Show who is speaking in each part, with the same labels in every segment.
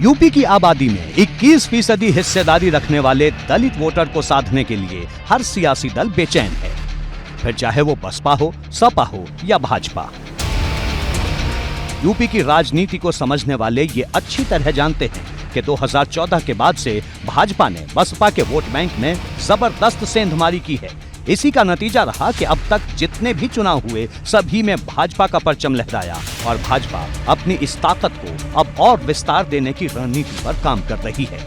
Speaker 1: UP की आबादी में 21% हिस्सेदारी रखने वाले दलित वोटर को साधने के लिए हर सियासी दल बेचैन है, फिर चाहे वो बसपा हो, सपा हो या भाजपा। यूपी की राजनीति को समझने वाले ये अच्छी तरह जानते हैं कि 2014 के बाद से भाजपा ने बसपा के वोट बैंक में जबरदस्त सेंधमारी की है। इसी का नतीजा रहा कि अब तक जितने भी चुनाव हुए सभी में भाजपा का परचम लहराया और भाजपा अपनी इस ताकत को अब और विस्तार देने की रणनीति पर काम कर रही है।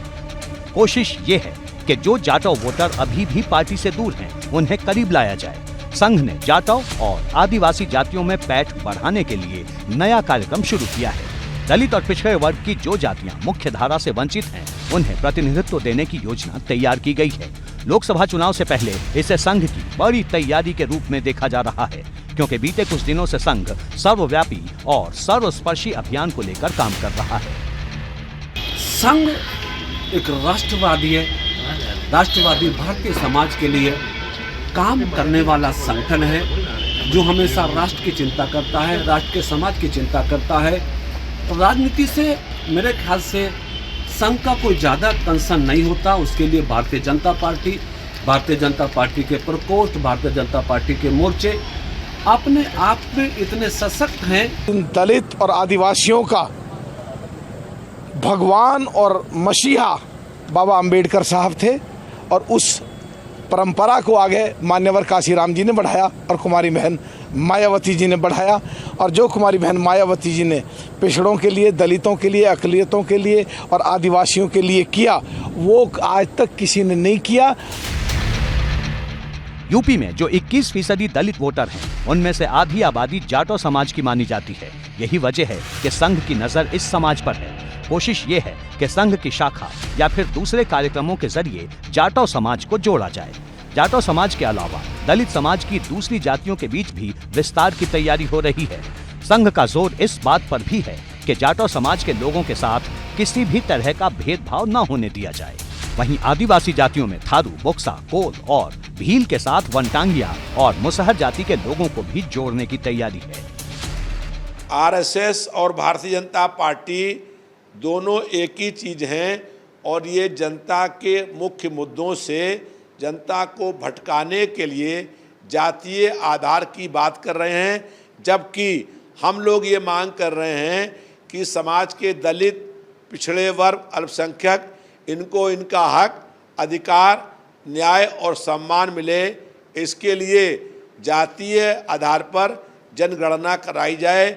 Speaker 1: कोशिश ये है कि जो जाटव वोटर अभी भी पार्टी से दूर हैं, उन्हें करीब लाया जाए। संघ ने जाटव और आदिवासी जातियों में पैठ बढ़ाने के लिए नया कार्यक्रम शुरू किया है। दलित और पिछड़े वर्ग की जो जातियां मुख्य धारा से वंचित हैं, उन्हें प्रतिनिधित्व देने की योजना तैयार की गई है। लोकसभा चुनाव से पहले इसे संघ की बड़ी तैयारी के रूप में देखा जा रहा है, क्योंकि बीते कुछ दिनों से संघ सर्वव्यापी और सर्वस्पर्शी अभियान को लेकर काम कर रहा है।
Speaker 2: संघ एक राष्ट्रवादी है, राष्ट्रवादी भारतीय समाज के लिए काम करने वाला संगठन है, जो हमेशा राष्ट्र की चिंता करता है, राष्ट्र के समाज की चिंता करता है। तो राजनीति से मेरे ख्याल से संघ का कोई ज़्यादा कंसर्न नहीं होता। उसके लिए भारतीय जनता पार्टी के प्रकोष्ठ, भारतीय जनता पार्टी के मोर्चे अपने आप में इतने सशक्त हैं।
Speaker 3: दलित और आदिवासियों का भगवान और मसीहा बाबा अंबेडकर साहब थे और उस परंपरा को आगे मान्यवर काशीराम जी ने बढ़ाया और कुमारी बहन मायावती जी ने बढ़ाया। और जो कुमारी बहन मायावती जी ने पिछड़ों के लिए, दलितों के लिए, अक़लियतों के लिए और आदिवासियों के लिए किया, वो आज तक किसी ने नहीं किया।
Speaker 1: यूपी में जो 21% दलित वोटर हैं, उनमें से आधी आबादी जाटो समाज की मानी जाती है। यही वजह है कि संघ की नजर इस समाज पर है। कोशिश ये है कि संघ की शाखा या फिर दूसरे कार्यक्रमों के जरिए जाटव समाज को जोड़ा जाए। जाटव समाज के अलावा दलित समाज की दूसरी जातियों के बीच भी विस्तार की तैयारी हो रही है। संघ का जोर इस बात पर भी है कि जाटव समाज के लोगों के साथ किसी भी तरह का भेदभाव न होने दिया जाए। वहीं आदिवासी जातियों में थारू, बोक्सा, कोल और भील के साथ वनटांगिया और मुसहर जाति के लोगों को भी जोड़ने की तैयारी है।
Speaker 4: आरएसएस और भारतीय जनता पार्टी दोनों एक ही चीज़ हैं और ये जनता के मुख्य मुद्दों से जनता को भटकाने के लिए जातीय आधार की बात कर रहे हैं, जबकि हम लोग ये मांग कर रहे हैं कि समाज के दलित, पिछड़े वर्ग, अल्पसंख्यक, इनको इनका हक, अधिकार, न्याय और सम्मान मिले। इसके लिए जातीय आधार पर जनगणना कराई जाए।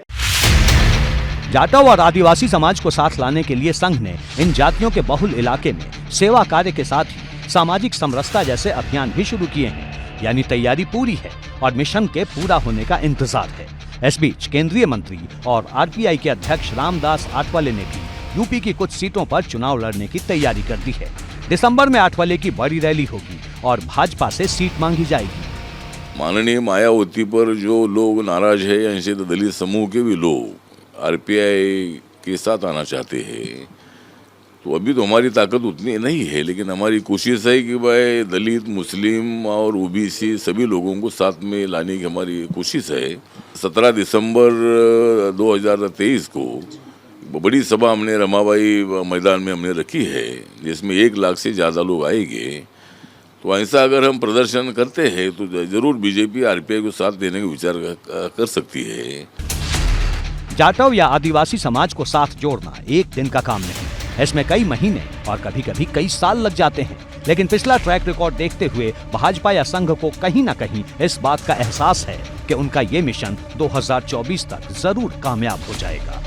Speaker 1: जाटव और आदिवासी समाज को साथ लाने के लिए संघ ने इन जातियों के बहुल इलाके में सेवा कार्य के साथ ही सामाजिक समरसता जैसे अभियान भी शुरू किए हैं। यानी तैयारी पूरी है और मिशन के पूरा होने का इंतजार है। इस बीच केंद्रीय मंत्री और आरपीआई के अध्यक्ष रामदास आठवले ने भी यूपी की कुछ सीटों पर चुनाव लड़ने की तैयारी कर दी है। दिसंबर में आठवले की बड़ी रैली होगी और भाजपा से सीट मांगी जाएगी।
Speaker 5: माननीय मायावती पर जो लोग नाराज है, या इनसे दलित समूह के भी लोग आरपीआई के साथ आना चाहते हैं, तो अभी तो हमारी ताकत उतनी नहीं है, लेकिन हमारी कोशिश है कि भाई दलित, मुस्लिम और ओबीसी सभी लोगों को साथ में लाने की हमारी कोशिश है। 17 दिसंबर 2023 को बड़ी सभा हमने रमाबाई मैदान में हमने रखी है, जिसमें 1 लाख से ज़्यादा लोग आएंगे। तो ऐसा अगर हम प्रदर्शन करते हैं तो जरूर बीजेपी आरपीआई को साथ देने का विचार कर सकती है।
Speaker 1: जाटव या आदिवासी समाज को साथ जोड़ना एक दिन का काम नहीं, इसमें कई महीने और कभी-कभी कई साल लग जाते हैं। लेकिन पिछला ट्रैक रिकॉर्ड देखते हुए भाजपा या संघ को कहीं ना कहीं इस बात का एहसास है कि उनका ये मिशन 2024 तक जरूर कामयाब हो जाएगा।